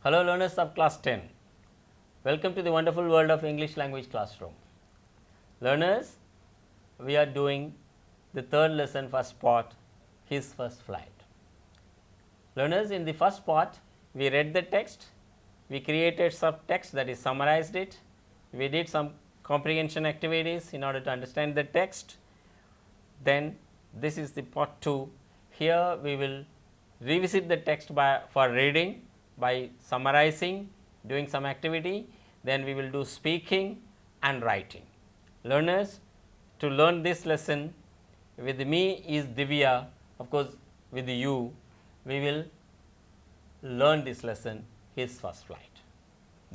Hello learners of class 10, welcome to the wonderful world of English language classroom. Learners, we are doing the third lesson, first part, his first flight. Learners, in the first part we read the text, we created subtext, that is summarized it, we did some comprehension activities in order to understand the text. Then this is the part 2. Here we will revisit the text for reading by summarizing, doing some activity, then we will do speaking and writing. Learners, to learn this lesson with me is Divya, of course with you we will learn this lesson, his first flight.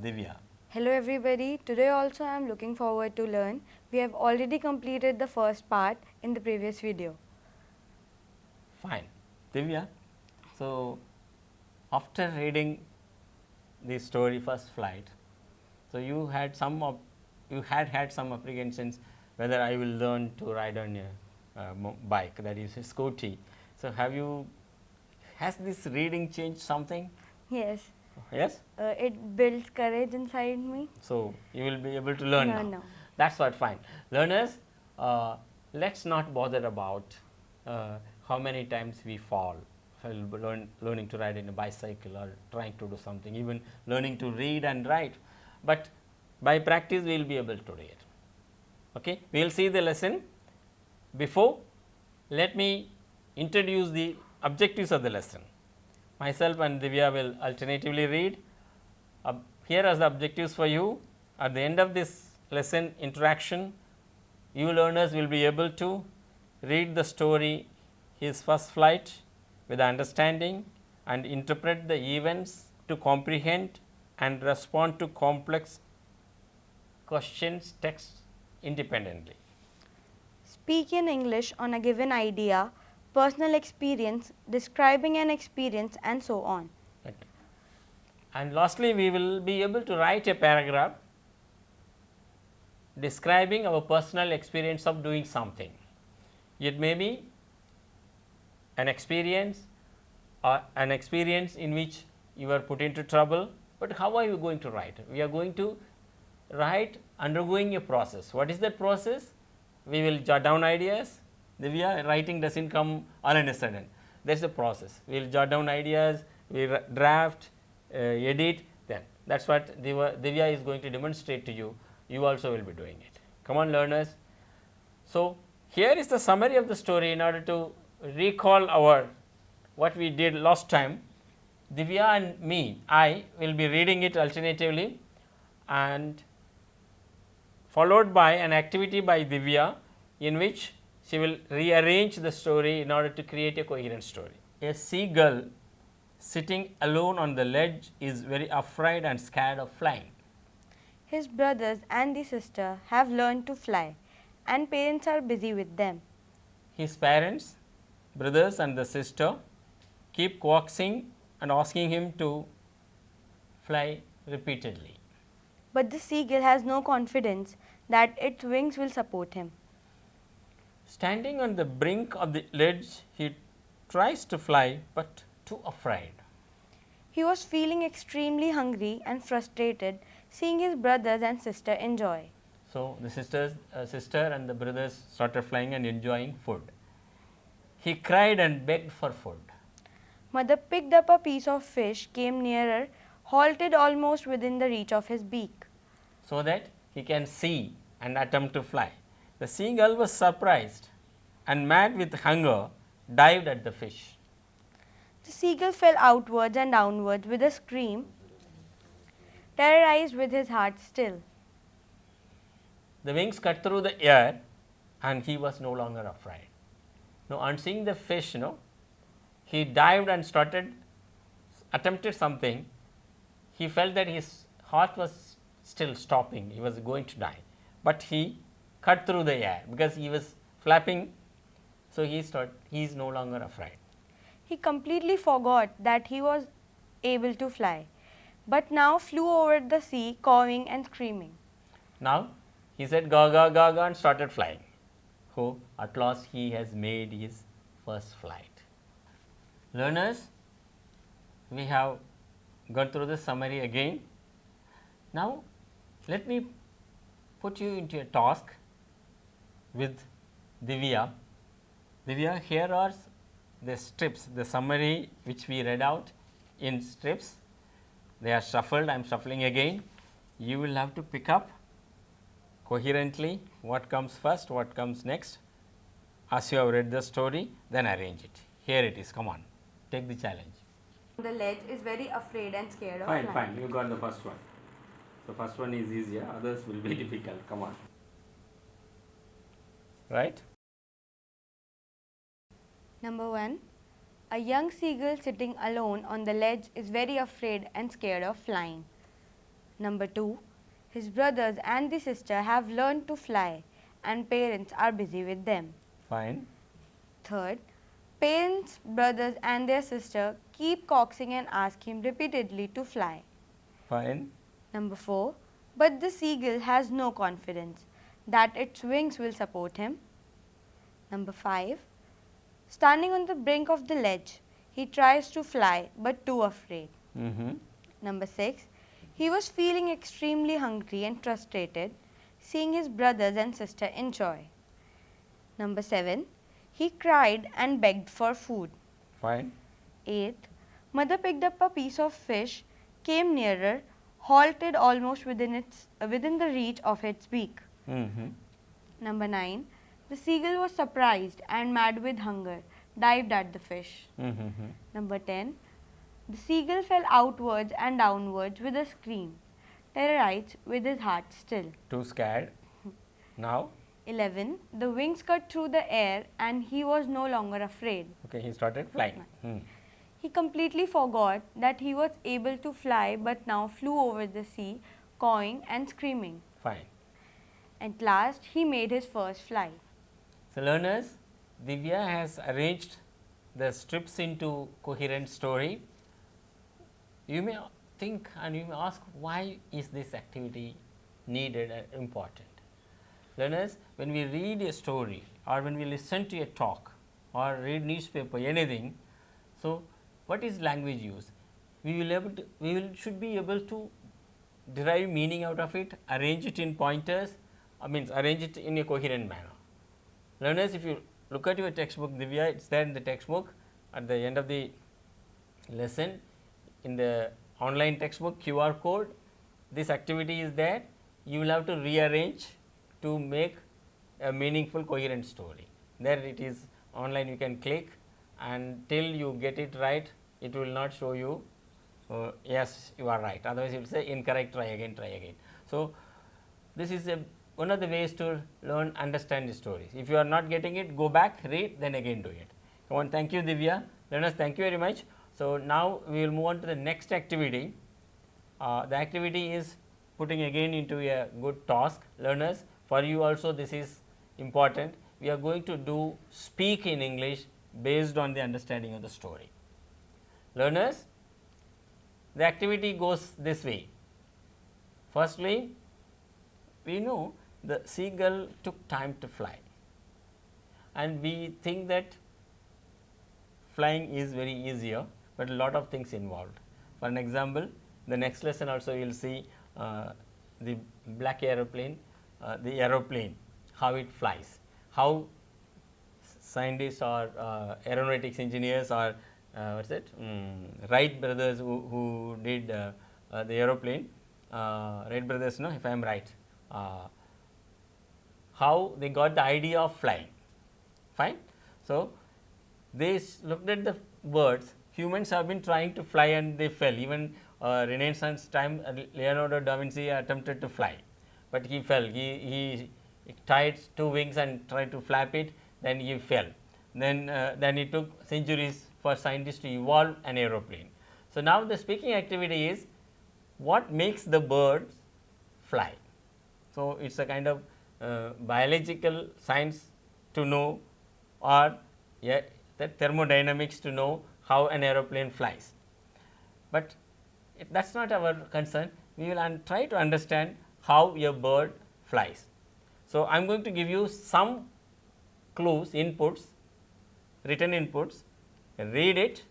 Divya. Hello everybody, today also I am looking forward to learn. We have already completed the first part in the previous video. Fine. Divya, so after reading the story first flight, so you had some apprehensions whether I will learn to ride on a bike, that is a scooty. So has this reading changed something? Yes. Yes? It builds courage inside me. So you will be able to learn now. No. That's what, fine. Learners, let's not bother about how many times we fall while learning to ride in a bicycle or trying to do something, even learning to read and write, but by practice we will be able to read. Okay, we will see the lesson. Before, let me introduce the objectives of the lesson. Myself and Divya will alternatively read. Here are the objectives for you. At the end of this lesson interaction, you learners will be able to read the story his first flight with understanding and interpret the events to comprehend and respond to complex questions text independently. Speak in English on a given idea, personal experience, describing an experience and so on. Okay. And lastly, we will be able to write a paragraph describing our personal experience of doing something. It may be an experience in which you are put into trouble, but how are you going to write? We are going to write undergoing a process. What is that process? We will jot down ideas. Divya, writing does not come all and a sudden. There is a process. We will jot down ideas, we draft, edit, then that is what Divya is going to demonstrate to you. You also will be doing it. Come on learners. So, here is the summary of the story in order to recall what we did last time. Divya and I will be reading it alternatively and followed by an activity by Divya in which she will rearrange the story in order to create a coherent story. A seagull sitting alone on the ledge is very afraid and scared of flying. His brothers and the sister have learned to fly and parents are busy with them. His parents, brothers and the sister keep coaxing and asking him to fly repeatedly. But the seagull has no confidence that its wings will support him. Standing on the brink of the ledge, he tries to fly but too afraid. He was feeling extremely hungry and frustrated seeing his brothers and sister enjoy. So, the sister and the brothers started flying and enjoying food. He cried and begged for food. Mother picked up a piece of fish, came nearer, halted almost within the reach of his beak, so that he can see and attempt to fly. The seagull was surprised and mad with hunger dived at the fish. The seagull fell outwards and downwards with a scream, terrorized with his heart still. The wings cut through the air and he was no longer afraid. Now, on seeing the fish, he dived and attempted something. He felt that his heart was still stopping, he was going to die, but he cut through the air because he was flapping. So, he is no longer afraid. He completely forgot that he was able to fly, but now flew over the sea, cawing and screaming. Now, he said ga ga ga ga and started flying. So, at last he has made his first flight. Learners, we have gone through the summary again. Now, let me put you into a task with Divya. Divya, here are the strips, the summary which we read out in strips. They are shuffled, I am shuffling again. You will have to pick up coherently what comes first, what comes next. As you have read the story, then arrange it. Here it is, come on, take the challenge. The ledge is very afraid and scared of Fine, flying. fine, you got the first one. So, first one is easier, others will be difficult, come on. Right? Number 1. A young seagull sitting alone on the ledge is very afraid and scared of flying. Number 2. His brothers and the sister have learned to fly and parents are busy with them. Fine. Third, parents, brothers and their sister keep coaxing and ask him repeatedly to fly. Fine. Number 4. But the seagull has no confidence that its wings will support him. Number 5. Standing on the brink of the ledge, he tries to fly but too afraid. Number 6. He was feeling extremely hungry and frustrated, seeing his brothers and sister enjoy. Number 7. He cried and begged for food. Fine. 8th, mother picked up a piece of fish, came nearer, halted almost within the reach of its beak. Number 9, the seagull was surprised and mad with hunger, dived at the fish. Number 10, the seagull fell outwards and downwards with a scream, terrorized with his heart still. Too scared. Now? 11, the wings cut through the air and he was no longer afraid. Okay, he started flying. He completely forgot that he was able to fly but now flew over the sea, cawing and screaming. Fine. At last, he made his first flight. So, learners, Divya has arranged the strips into coherent story. You may think and you may ask, why is this activity needed and important? Learners, when we read a story or when we listen to a talk or read newspaper, anything, so what is language use? Should be able to derive meaning out of it, arrange it in pointers, arrange it in a coherent manner. Learners, if you look at your textbook, Divya, it's there in the textbook at the end of the lesson. In the online textbook QR code, this activity is there. You will have to rearrange to make a meaningful coherent story. There it is online, you can click, and till you get it right, it will not show you yes, you are right, otherwise it will say incorrect, try again, try again. So, this is one of the ways to learn, understand the stories. If you are not getting it, go back, read, then again do it. Come on, thank you Divya. Learners, thank you very much. So, now we will move on to the next activity. The activity is putting again into a good task. Learners, for you also this is important. We are going to do speak in English based on the understanding of the story. Learners, the activity goes this way. Firstly, we know the seagull took time to fly, and we think that flying is very easier, but a lot of things involved. For an example, the next lesson also you will see the black aeroplane, how it flies, how scientists or aeronautics engineers or Wright brothers who did the aeroplane, Wright brothers, no, if I am right, how they got the idea of flying. Fine. So, they looked at the birds. Humans have been trying to fly and they fell. Even Renaissance time, Leonardo da Vinci attempted to fly, but he fell. He tied two wings and tried to flap it, then he fell. Then it took centuries for scientists to evolve an aeroplane. So, now the speaking activity is what makes the birds fly. So, it is a kind of biological science to know, or the thermodynamics to know how an aeroplane flies. But that is not our concern. We will try to understand how a bird flies. So, I am going to give you some clues, inputs, written inputs, read it,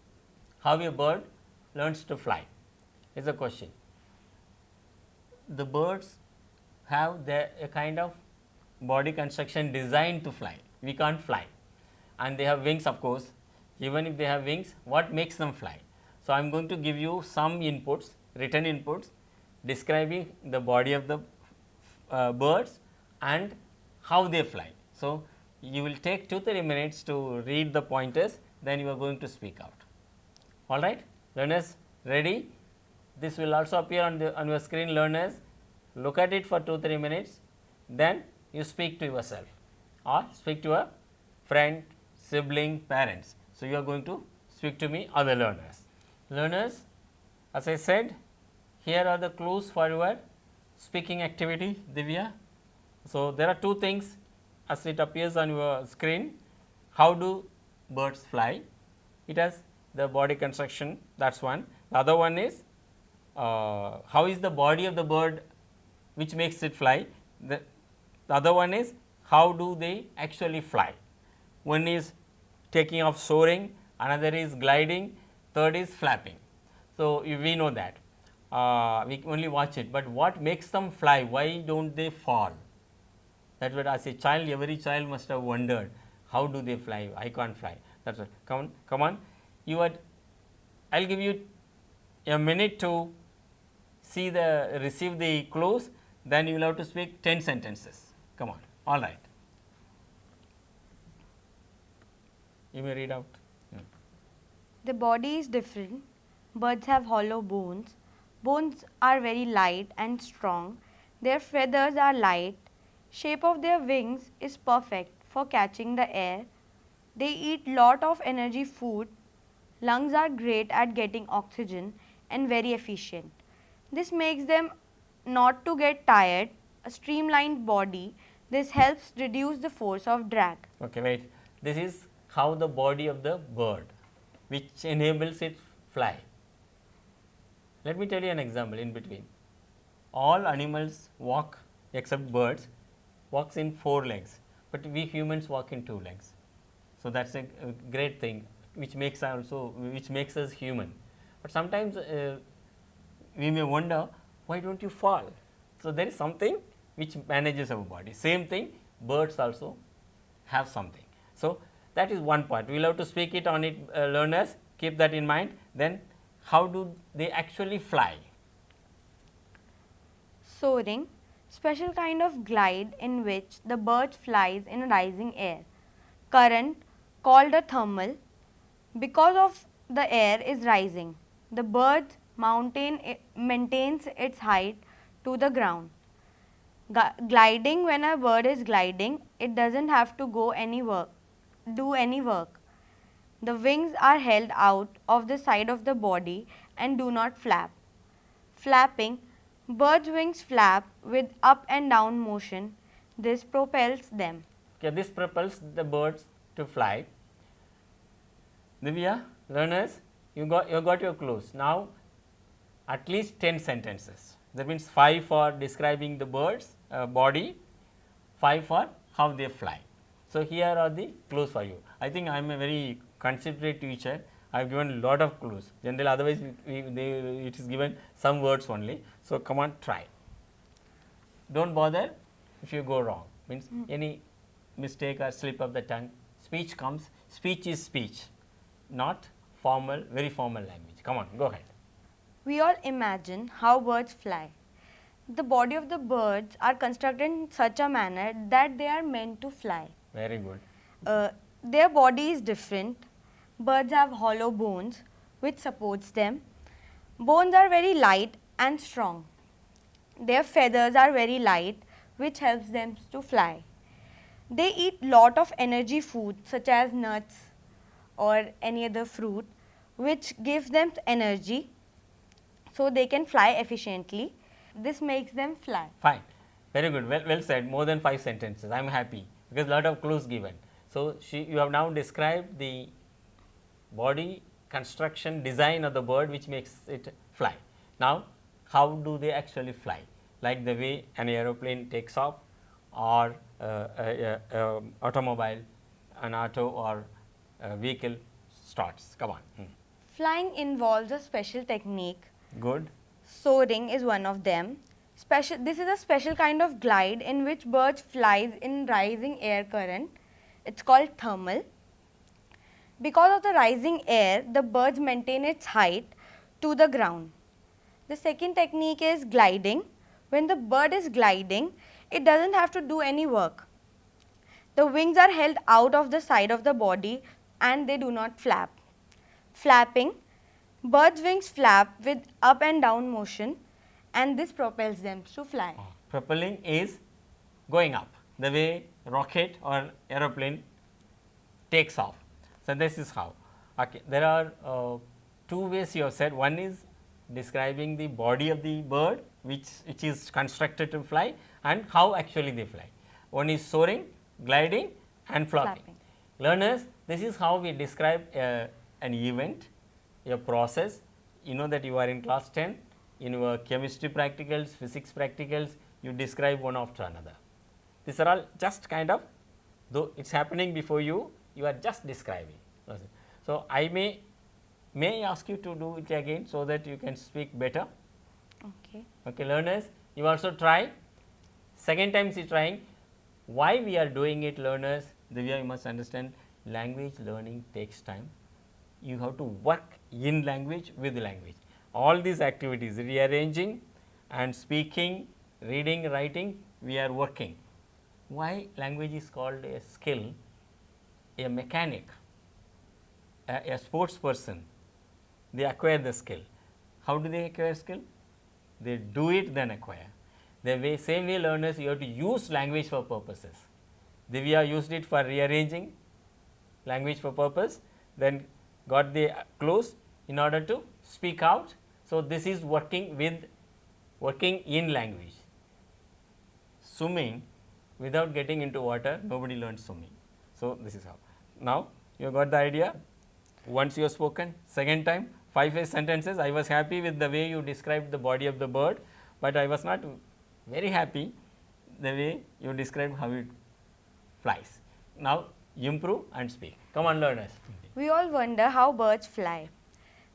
how a bird learns to fly. is a question. The birds have a kind of body construction designed to fly. We can't fly, and they have wings, of course. Even if they have wings, what makes them fly? So, I am going to give you some inputs, written inputs describing the body of the birds and how they fly. So, you will take 2-3 minutes to read the pointers, then you are going to speak out. All right, learners, ready? This will also appear on your screen, learners. Look at it for 2-3 minutes, then you speak to yourself or speak to a friend, sibling, parents. So, you are going to speak to me, other learners. Learners, as I said, here are the clues for your speaking activity, Divya. So, there are two things as it appears on your screen. How do birds fly? It has the body construction, that is one. The other one is how is the body of the bird which makes it fly. The other one is how do they actually fly. One is taking off, soaring, another is gliding, third is flapping. So, we know that we only watch it, but what makes them fly? Why do not they fall? That is what as a child, every child must have wondered, how do they fly? I can't fly. That is what. Come on. I will give you a minute to receive the clues, then you will have to speak 10 sentences. Come on. All right. You may read out. The body is different. Birds have hollow bones. Bones are very light and strong. Their feathers are light. Shape of their wings is perfect for catching the air. They eat lot of energy food. Lungs are great at getting oxygen and very efficient. This makes them not to get tired. A streamlined body. This helps reduce the force of drag. Okay, wait. This is how the body of the bird, which enables it fly. Let me tell you an example in between. All animals walk except birds walks in 4 legs, but we humans walk in 2 legs. So, that is a great thing which makes us human. But sometimes we may wonder, why do not you fall? So, there is something which manages our body. Same thing, birds also have something. So, that is one part. We will have to speak it on it, learners, keep that in mind. Then how do they actually fly? Soaring, special kind of glide in which the bird flies in rising air. Current, called a thermal, because of the air is rising. The bird maintains its height to the ground. Gliding, when a bird is gliding, it does not have to do any work. The wings are held out of the side of the body and do not flap. Flapping, birds' wings flap with up and down motion. This propels them. Okay, this propels the birds to fly. Divya, learners, you got your clues. Now, at least 10 sentences. That means 5 for describing the bird's body, 5 for how they fly. So, here are the clues for you. I think I am a very considerate teacher. I have given a lot of clues. Generally, otherwise it is given some words only. So, come on, try. Do not bother if you go wrong. Means any mistake or slip of the tongue. Speech comes. Speech is speech, not formal, very formal language. Come on, go ahead. We all imagine how birds fly. The body of the birds are constructed in such a manner that they are meant to fly. Very good. Their body is different. Birds have hollow bones which supports them. Bones are very light and strong. Their feathers are very light which helps them to fly. They eat lot of energy food such as nuts or any other fruit which gives them energy so they can fly efficiently. This makes them fly. Fine, very good, well said, more than 5 sentences. I am happy because lot of clues given. So, you have now described the body construction design of the bird which makes it fly. Now, how do they actually fly? Like the way an aeroplane takes off or automobile, an auto or a vehicle starts. Come on. Flying involves a special technique. Good. Soaring is one of them. This is a special kind of glide in which birds flies in rising air current. It's called thermal. Because of the rising air, the birds maintain its height to the ground. The second technique is gliding. When the bird is gliding, it doesn't have to do any work. The wings are held out of the side of the body and they do not flap. Flapping. Birds' wings flap with up and down motion and this propels them to fly. Propelling is going up, the way rocket or aeroplane takes off. So, this is how. Okay. There are two ways you have said. One is describing the body of the bird which is constructed to fly and how actually they fly. One is soaring, gliding and flapping. Learners, this is how we describe an event, a process. You know that you are in class 10, in your chemistry practicals, physics practicals, you describe one after another. These are all just kind of, though it is happening before you, you are just describing. So, I may ask you to do it again so that you can speak better. Okay. Okay, learners, you also try. Second time you trying. Why we are doing it, learners? Divya, you must understand, language learning takes time. You have to work in language with language. All these activities, rearranging and speaking, reading, writing, we are working. Why language is called a skill? A mechanic, a sports person, they acquire the skill. How do they acquire skill? They do it then acquire. The same way, learners, you have to use language for purposes. Divya used it for rearranging language for purpose, then got the clues in order to speak out. So, this is working in language. Swimming without getting into water, nobody learns swimming. So, this is how. Now, you got the idea. Once you have spoken, second time 5 sentences. I was happy with the way you described the body of the bird, but I was not very happy the way you described how it flies. Now, improve and speak. Come on, learners. We all wonder how birds fly.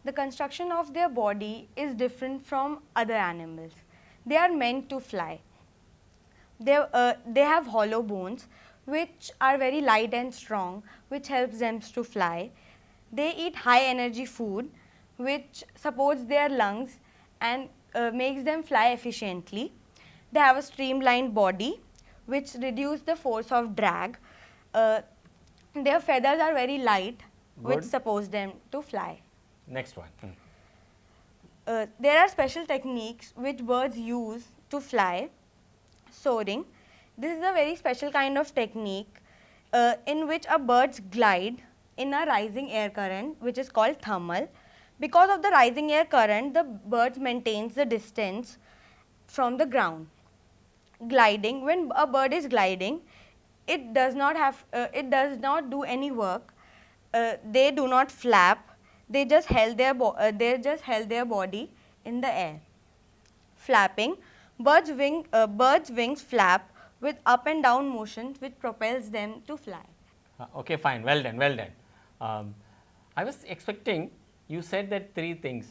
The construction of their body is different from other animals. They are meant to fly. They have hollow bones which are very light and strong, which helps them to fly. They eat high energy food which supports their lungs and makes them fly efficiently. They have a streamlined body which reduces the force of drag. Their feathers are very light, which supports them to fly. Next one. There are special techniques which birds use to fly. Soaring. This is a very special kind of technique in which a birds glide in a rising air current, which is called thermal. Because of the rising air current, the bird maintains the distance from the ground. Gliding. When a bird is gliding, it does not do any work. They do not flap. They just held their body in the air. Flapping. Birds' wings flap with up and down motions which propels them to fly. Okay, fine. Well done. Well done. I was expecting you said that 3 things: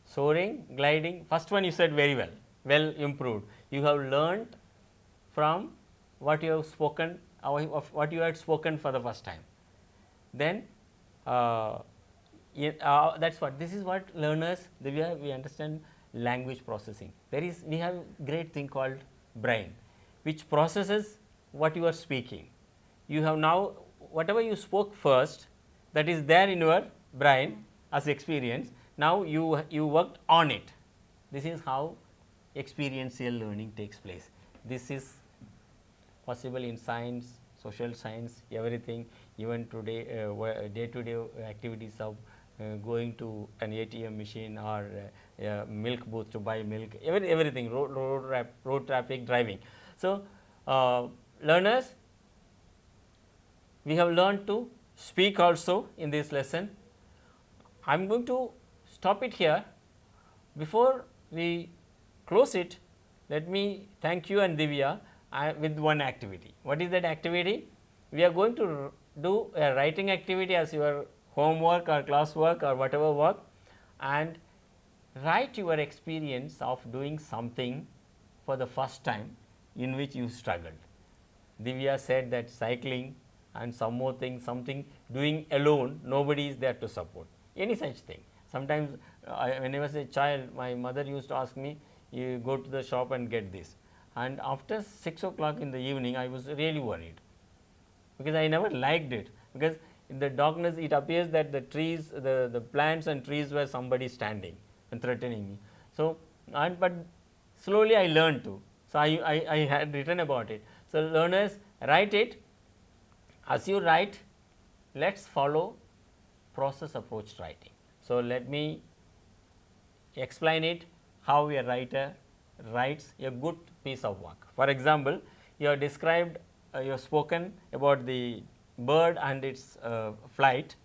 soaring, gliding. First one you said very well. Well improved. You have learnt from what you have spoken, of what you had spoken for the first time. Then that's what. This is what learners, we understand language processing. We have great thing called brain, which processes what you are speaking. You have now whatever you spoke first, that is there in your brain as experience. Now you worked on it. This is how experiential learning takes place. This is possible in science, social science, everything. Even today, day-to-day activities of going to an ATM machine or milk booth to buy milk, everything, road traffic, driving. So, learners, we have learned to speak also in this lesson. I am going to stop it here. Before we close it, let me thank you and Divya with one activity. What is that activity? We are going to do a writing activity as your homework or classwork or whatever work, and write your experience of doing something for the first time in which you struggled. Divya said that cycling and some more thing, something doing alone, nobody is there to support, any such thing. Sometimes when I was a child, my mother used to ask me, you go to the shop and get this, and after 6 o'clock in the evening I was really worried, because I never liked it, because in the darkness it appears that the trees, the plants and trees were somebody standing and threatening me. So, but slowly I learned to. So, I had written about it. So, learners, write it. As you write, let us follow process approach writing. So, let me explain it how a writer writes a good piece of work. For example, you have described, you have spoken about the bird and its flight.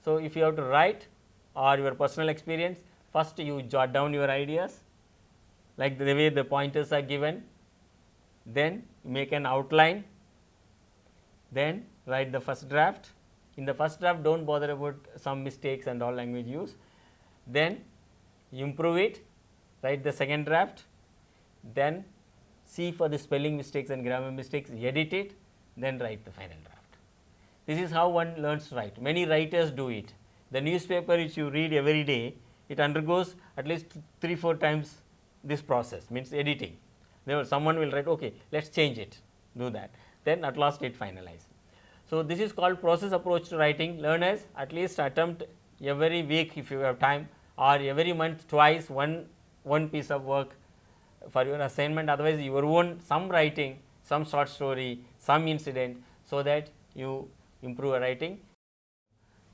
So, if you have to write or your personal experience, first you jot down your ideas like the way the pointers are given, then make an outline, then write the first draft. In the first draft, do not bother about some mistakes and all language use, then improve it, write the second draft, then see for the spelling mistakes and grammar mistakes, edit it, then write the final draft. This is how one learns to write. Many writers do it. The newspaper which you read every day, it undergoes at least 3-4 times this process, means editing. Someone will write, okay, let us change it, do that, then at last it finalizes. So, this is called process approach to writing. Learners, at least attempt every week if you have time, or every month twice one piece of work for your assignment, otherwise your own some writing, some short story, some incident, so that you improve your writing.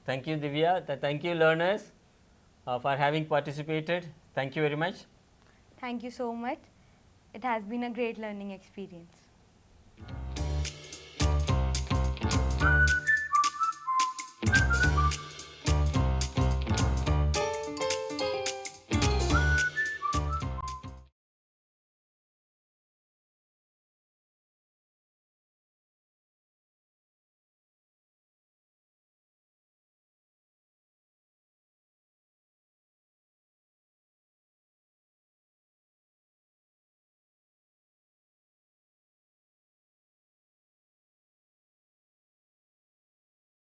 Thank you, Divya. Thank you, learners, for having participated. Thank you very much. Thank you so much. It has been a great learning experience.